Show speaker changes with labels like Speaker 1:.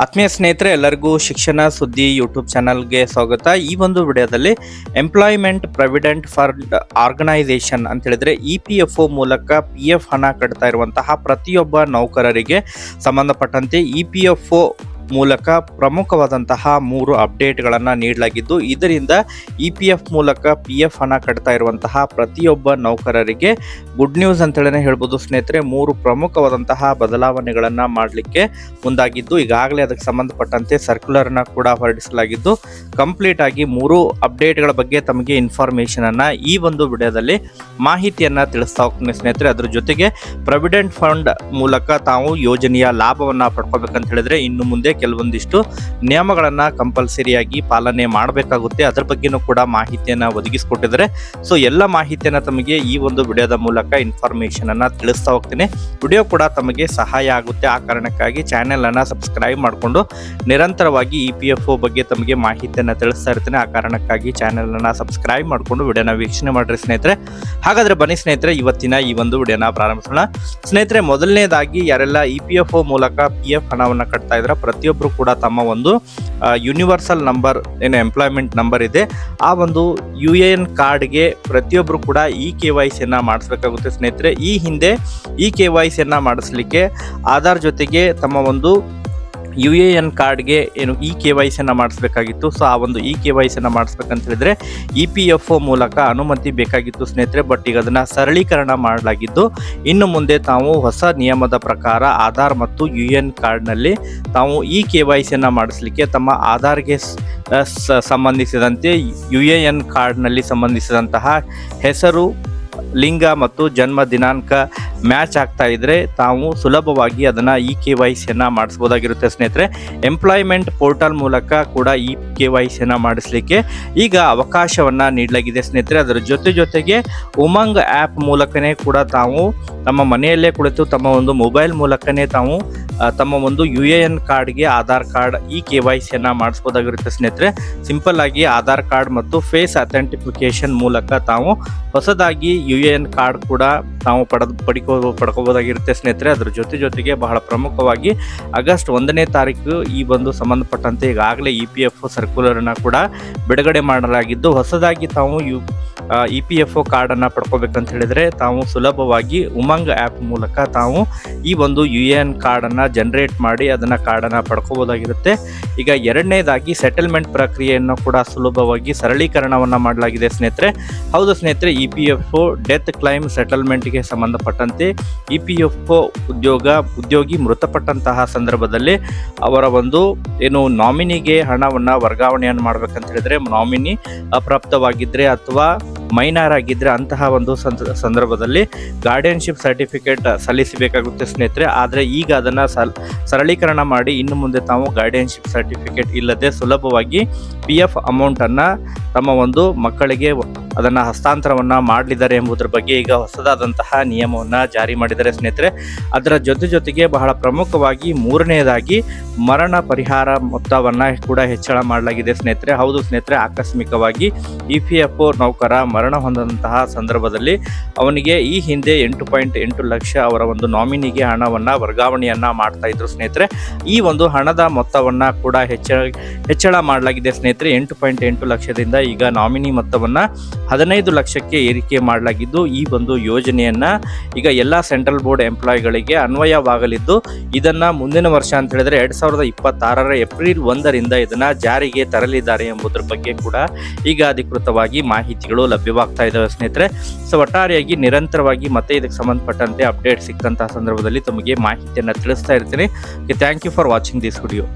Speaker 1: ಆತ್ಮೀಯ ಸ್ನೇಹಿತರೆ, ಎಲ್ಲರಿಗೂ ಶಿಕ್ಷಣ ಸುದ್ದಿ ಯೂಟ್ಯೂಬ್ ಚಾನಲ್ಗೆ ಸ್ವಾಗತ. ಈ ಒಂದು ವಿಡಿಯೋದಲ್ಲಿ ಎಂಪ್ಲಾಯ್ಮೆಂಟ್ ಪ್ರಾವಿಡೆಂಟ್ ಫಂಡ್ ಆರ್ಗನೈಸೇಷನ್ ಅಂತ ಹೇಳಿದ್ರೆ EPFO ಮೂಲಕ PF ಹಣ ಕಟ್ತಾ ಇರುವಂತಹ ಪ್ರತಿಯೊಬ್ಬ ನೌಕರರಿಗೆ ಸಂಬಂಧಪಟ್ಟಂತೆ EPFO ಮೂಲಕ ಪ್ರಮುಖವಾದಂತಹ 3 ಅಪ್ಡೇಟ್ಗಳನ್ನು ನೀಡಲಾಗಿದ್ದು, ಇದರಿಂದ EPF ಮೂಲಕ PF ಹಣ ಕಟ್ತಾ ಇರುವಂತಹ ಪ್ರತಿಯೊಬ್ಬ ನೌಕರರಿಗೆ ಗುಡ್ ನ್ಯೂಸ್ ಅಂತೇಳಿ ಹೇಳ್ಬೋದು ಸ್ನೇಹಿತರೆ. 3 ಪ್ರಮುಖವಾದಂತಹ ಬದಲಾವಣೆಗಳನ್ನು ಮಾಡಲಿಕ್ಕೆ ಮುಂದಾಗಿದ್ದು, ಈಗಾಗಲೇ ಅದಕ್ಕೆ ಸಂಬಂಧಪಟ್ಟಂತೆ ಸರ್ಕ್ಯುಲರ್ನ ಕೂಡ ಹೊರಡಿಸಲಾಗಿದ್ದು, ಕಂಪ್ಲೀಟ್ ಆಗಿ 3 ಅಪ್ಡೇಟ್ಗಳ ಬಗ್ಗೆ ತಮಗೆ ಇನ್ಫಾರ್ಮೇಶನ್ ಅನ್ನ ಈ ಒಂದು ವಿಡಿಯೋದಲ್ಲಿ ಮಾಹಿತಿಯನ್ನ ತಿಳಿಸ್ತಾ ಹೋಗ್ತೀನಿ ಸ್ನೇಹಿತರೆ. ಅದ್ರ ಜೊತೆಗೆ ಪ್ರಾವಿಡೆಂಟ್ ಫಂಡ್ ಮೂಲಕ ತಾವು ಯೋಜನೆಯ ಲಾಭವನ್ನ ಪಡ್ಕೋಬೇಕಂತ ಹೇಳಿದ್ರೆ ಇನ್ನು ಮುಂದೆ ಕೆಲವೊಂದಿಷ್ಟು ನಿಯಮಗಳನ್ನ ಕಂಪಲ್ಸರಿಯಾಗಿ ಪಾಲನೆ ಮಾಡಬೇಕಾಗುತ್ತೆ. ಅದರ ಬಗ್ಗೆನೂ ಕೂಡ ಮಾಹಿತಿಯನ್ನ ಒದಗಿಸಿಕೊಟ್ಟಿದ್ದಾರೆ. ಸೊ ಎಲ್ಲ ಮಾಹಿತಿಯನ್ನ ತಮಗೆ ಈ ಒಂದು ವಿಡಿಯೋದ ಮೂಲಕ ಇನ್ಫಾರ್ಮೇಶನ್ ಅನ್ನ ತಿಳಿಸ್ತಾ ಹೋಗ್ತೀನಿ. ವಿಡಿಯೋ ಕೂಡ ತಮಗೆ ಸಹಾಯ ಆಗುತ್ತೆ. ಆ ಕಾರಣಕ್ಕಾಗಿ ಚಾನೆಲ್ ಅನ್ನ ಸಬ್ಸ್ಕ್ರೈಬ್ ಮಾಡಿಕೊಂಡು ನಿರಂತರವಾಗಿ EPFO ಬಗ್ಗೆ ತಮಗೆ ಮಾಹಿತಿಯನ್ನ ತಿಳಿಸ್ತಾ ಇರ್ತೀನಿ. ಆ ಕಾರಣಕ್ಕಾಗಿ ಚಾನೆಲ್ ಅನ್ನ ಸಬ್ಸ್ಕ್ರೈಬ್ ಮಾಡಿಕೊಂಡು ವಿಡಿಯೋನ ವೀಕ್ಷಣೆ ಮಾಡ್ರಿ ಸ್ನೇಹಿತರೆ. ಹಾಗಾದ್ರೆ ಬನ್ನಿ ಸ್ನೇಹಿತರೆ, ಇವತ್ತಿನ ಈ ಒಂದು ವಿಡಿಯೋನ ಪ್ರಾರಂಭಿಸೋಣ. ಸ್ನೇಹಿತರೆ, ಮೊದಲನೇದಾಗಿ ಯಾರೆಲ್ಲ EPFO ಮೂಲಕ PF ಹಣವನ್ನ ಕಟ್ತಾ ಇದ್ರ ಪ್ರತಿಯೊಬ್ಬರು ಕೂಡ ತಮ್ಮ ಒಂದು ಯೂನಿವರ್ಸಲ್ ನಂಬರ್ ಏನು ಎಂಪ್ಲಾಯ್ಮೆಂಟ್ ನಂಬರ್ ಇದೆ, ಆ ಒಂದು UAN ಕಾರ್ಡ್ಗೆ ಪ್ರತಿಯೊಬ್ಬರು ಕೂಡ KYC ಯನ್ನ ಮಾಡಿಸ್ಬೇಕಾಗುತ್ತೆ ಸ್ನೇಹಿತರೆ. ಈ ಹಿಂದೆ KYC ಯನ್ನ ಮಾಡಿಸ್ಲಿಕ್ಕೆ ಆಧಾರ್ ಜೊತೆಗೆ ತಮ್ಮ ಒಂದು UAN ಕಾರ್ಡ್ಗೆ ಏನು KYC ಯನ್ನ ಮಾಡಿಸ್ಬೇಕಾಗಿತ್ತು. ಸೊ ಆ ಒಂದು KYC ಯನ್ನ ಮಾಡಿಸ್ಬೇಕಂತ ಹೇಳಿದ್ರೆ EPFO ಮೂಲಕ ಅನುಮತಿ ಬೇಕಾಗಿತ್ತು ಸ್ನೇಹಿತರೆ. ಬಟ್ ಈಗ ಅದನ್ನ ಸರಳೀಕರಣ ಮಾಡಲಾಗಿದ್ದು, ಇನ್ನು ಮುಂದೆ ತಾವು ಹೊಸ ನಿಯಮದ ಪ್ರಕಾರ ಆಧಾರ್ ಮತ್ತು UAN ಕಾರ್ಡ್ನಲ್ಲಿ ತಾವು KYC ಯನ್ನ ಮಾಡಿಸ್ಲಿಕ್ಕೆ ತಮ್ಮ ಆಧಾರ್ಗೆ ಸಂಬಂಧಿಸಿದಂತೆ UAN ಕಾರ್ಡ್ನಲ್ಲಿ ಸಂಬಂಧಿಸಿದಂತಹ ಹೆಸರು, ಲಿಂಗ ಮತ್ತು ಜನ್ಮ ದಿನಾಂಕ ಮ್ಯಾಚ್ ಆಗ್ತಾ ಇದ್ರೆ ತಾವು ಸುಲಭವಾಗಿ ಅದನ್ನ KYC ಯನ್ನ ಮಾಡಿಸಬಹುದಾಗಿರುತ್ತೆ ಸ್ನೇಹಿತರೆ. ಎಂಪ್ಲಾಯ್ಮೆಂಟ್ ಪೋರ್ಟಲ್ ಮೂಲಕ ಕೂಡ KYC ಯನ್ನ ಮಾಡಿಸ್ಲಿಕ್ಕೆ ಈಗ ಅವಕಾಶವನ್ನ ನೀಡಲಾಗಿದೆ ಸ್ನೇಹಿತರೆ. ಅದರ ಜೊತೆಗೆ ಉಮಂಗ್ ಆ್ಯಪ್ ಮೂಲಕನೇ ಕೂಡ ತಾವು ತಮ್ಮ ಮನೆಯಲ್ಲೇ ಕುಳಿತು ತಮ್ಮ ಒಂದು ಮೊಬೈಲ್ ಮೂಲಕನೇ ತಾವು ತಮ್ಮ ಒಂದು UAN ಕಾರ್ಡ್ಗೆ ಆಧಾರ್ ಕಾರ್ಡ್ KYC ಯನ್ನ ಮಾಡಿಸಬಹುದಾಗಿರುತ್ತೆ ಸ್ನೇಹಿತರೆ. ಸಿಂಪಲ್ ಆಗಿ ಆಧಾರ್ ಕಾರ್ಡ್ ಮತ್ತು ಫೇಸ್ ಅಥೆಂಟಿಫಿಕೇಶನ್ ಮೂಲಕ ತಾವು ಹೊಸದಾಗಿ UAN ಕಾರ್ಡ್ ಕೂಡ ತಾವು ಪಡ್ಕೋಬಹುದಾಗಿರುತ್ತೆ ಸ್ನೇಹಿತರೆ. ಅದ್ರ ಜೊತೆಗೆ ಬಹಳ ಪ್ರಮುಖವಾಗಿ ಆಗಸ್ಟ್ 1ನೇ ತಾರೀಕು ಈ ಒಂದು ಸಂಬಂಧಪಟ್ಟಂತೆ ಈಗಾಗಲೇ EPFO ಸರ್ಕ್ಯುಲರ್ನ ಕೂಡ ಬಿಡುಗಡೆ ಮಾಡಲಾಗಿದ್ದು, ಹೊಸದಾಗಿ ತಾವು EPFO ಕಾರ್ಡನ್ನು ಪಡ್ಕೋಬೇಕಂತ ಹೇಳಿದ್ರೆ ತಾವು ಸುಲಭವಾಗಿ ಉಮಂಗ್ ಆ್ಯಪ್ ಮೂಲಕ ತಾವು ಈ ಒಂದು UAN ಕಾರ್ಡನ್ನು ಜನರೇಟ್ ಮಾಡಿ ಅದನ್ನು ಕಾರ್ಡನ್ನು ಪಡ್ಕೋಬೋದಾಗಿರುತ್ತೆ. ಈಗ ಎರಡನೇದಾಗಿ ಸೆಟಲ್ಮೆಂಟ್ ಪ್ರಕ್ರಿಯೆಯನ್ನು ಕೂಡ ಸುಲಭವಾಗಿ ಸರಳೀಕರಣವನ್ನು ಮಾಡಲಾಗಿದೆ ಸ್ನೇಹಿತರೆ. ಹೌದು ಸ್ನೇಹಿತರೆ, EPFO ಡೆತ್ ಕ್ಲೈಮ್ ಸೆಟಲ್ಮೆಂಟ್ಗೆ ಸಂಬಂಧಪಟ್ಟಂತೆ EPFO ಉದ್ಯೋಗಿ ಮೃತಪಟ್ಟಂತಹ ಸಂದರ್ಭದಲ್ಲಿ ಅವರ ಒಂದು ಏನು ನಾಮಿನಿಗೆ ಹಣವನ್ನು ವರ್ಗಾವಣೆಯನ್ನು ಮಾಡಬೇಕಂತ ಹೇಳಿದ್ರೆ, ನಾಮಿನಿ ಅಪ್ರಾಪ್ತವಾಗಿದ್ದರೆ ಅಥವಾ ಮೈನರ್ ಆಗಿದ್ರೆ ಅಂತಹ ಒಂದು ಸಂದರ್ಭದಲ್ಲಿ ಗಾರ್ಡಿಯನ್ಶಿಪ್ ಸರ್ಟಿಫಿಕೇಟ್ ಸಲ್ಲಿಸಬೇಕಾಗುತ್ತೆ ಸ್ನೇಹಿತರೆ. ಆದರೆ ಈಗ ಅದನ್ನು ಸರಳೀಕರಣ ಮಾಡಿ ಇನ್ನು ಮುಂದೆ ತಾವು ಗಾರ್ಡಿಯನ್ಶಿಪ್ ಸರ್ಟಿಫಿಕೇಟ್ ಇಲ್ಲದೆ ಸುಲಭವಾಗಿ PF ಅಮೌಂಟನ್ನು ತಮ್ಮ ಒಂದು ಮಕ್ಕಳಿಗೆ ಅದನ್ನು ಹಸ್ತಾಂತರವನ್ನು ಮಾಡಲಿದ್ದಾರೆ ಎಂಬುದರ ಬಗ್ಗೆ ಈಗ ಹೊಸದಾದಂತಹ ನಿಯಮವನ್ನು ಜಾರಿ ಮಾಡಿದ್ದಾರೆ ಸ್ನೇಹಿತರೆ. ಅದರ ಜೊತೆಗೆ ಬಹಳ ಪ್ರಮುಖವಾಗಿ 3ನೇದಾಗಿ ಮರಣ ಪರಿಹಾರ ಮೊತ್ತವನ್ನು ಕೂಡ ಹೆಚ್ಚಳ ಮಾಡಲಾಗಿದೆ ಸ್ನೇಹಿತರೆ. ಹೌದು ಸ್ನೇಹಿತರೆ, ಆಕಸ್ಮಿಕವಾಗಿ EPFO ನೌಕರ ಮರಣ ಹೊಂದಂತಹ ಸಂದರ್ಭದಲ್ಲಿ ಅವನಿಗೆ ಈ ಹಿಂದೆ 8.8 ಲಕ್ಷ ಅವರ ಒಂದು ನಾಮಿನಿಗೆ ಹಣವನ್ನು ವರ್ಗಾವಣೆಯನ್ನು ಮಾಡ್ತಾ ಇದ್ರು ಸ್ನೇಹಿತರೆ. ಈ ಒಂದು ಹಣದ ಮೊತ್ತವನ್ನು ಕೂಡ ಹೆಚ್ಚಳ ಮಾಡಲಾಗಿದೆ ಸ್ನೇಹಿತರೆ. 8.8 ಲಕ್ಷದಿಂದ ಈಗ ನಾಮಿನಿ ಮೊತ್ತವನ್ನು 15 ಲಕ್ಷಕ್ಕೆ ಏರಿಕೆ ಮಾಡಲಾಗಿದ್ದು, ಈ ಒಂದು ಯೋಜನೆಯನ್ನ ಈಗ ಎಲ್ಲ ಸೆಂಟ್ರಲ್ ಬೋರ್ಡ್ ಎಂಪ್ಲಾಯಿಗಳಿಗೆ ಅನ್ವಯವಾಗಲಿದ್ದು, ಇದನ್ನ ಮುಂದಿನ ವರ್ಷ ಅಂತ ಹೇಳಿದ್ರೆ 2026ರ ಏಪ್ರಿಲ್ 1ರಿಂದ ಇದನ್ನ ಜಾರಿಗೆ ತರಲಿದ್ದಾರೆ ಎಂಬುದರ ಬಗ್ಗೆ ಕೂಡ ಈಗ ಅಧಿಕೃತವಾಗಿ ಮಾಹಿತಿಗಳು ಲಭ್ಯವಾಗ್ತಾ ಇದ್ದಾವೆ ಸ್ನೇಹಿತರೆ. ಸೊ ಒಟ್ಟಾರೆಯಾಗಿ ನಿರಂತರವಾಗಿ ಮತ್ತೆ ಇದಕ್ಕೆ ಸಂಬಂಧಪಟ್ಟಂತೆ ಅಪ್ಡೇಟ್ ಸಿಕ್ಕಂತಹ ಸಂದರ್ಭದಲ್ಲಿ ತಮಗೆ ಮಾಹಿತಿಯನ್ನು ತಿಳಿಸ್ತಾ ಇರ್ತೀನಿ. Thank you for watching this video.